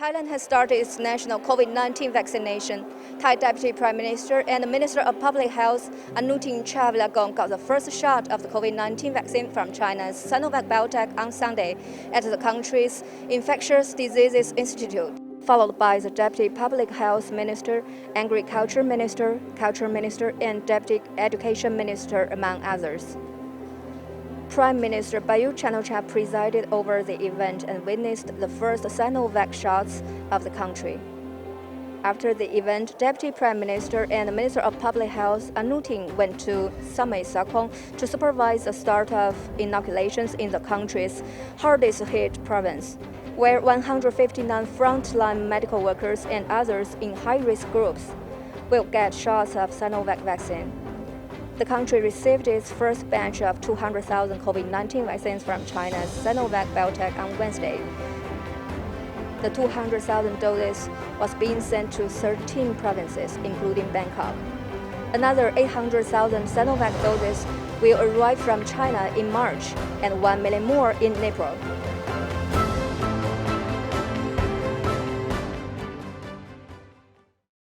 Thailand has started its national COVID-19 vaccination. Thai Deputy Prime Minister and Minister of Public Health Anutin Charnvirakul got the first shot of the COVID-19 vaccine from China's Sinovac Biotech on Sunday at the country's Infectious Diseases Institute, followed by the Deputy Public Health Minister, Agriculture Minister, Culture Minister, and Deputy Education Minister, among others. Prime Minister Prayut Chan-o-cha presided over the event and witnessed the first Sinovac shots of the country. After the event, Deputy Prime Minister and Minister of Public Health Anutin went to Samay Sakong to supervise the start of inoculations in the country's hardest-hit province, where 159 frontline medical workers and others in high-risk groups will get shots of Sinovac vaccine. The country received its first batch of 200,000 COVID-19 vaccines from China's Sinovac Biotech on Wednesday. The 200,000 doses was being sent to 13 provinces, including Bangkok. Another 800,000 Sinovac doses will arrive from China in March and 1 million more in April.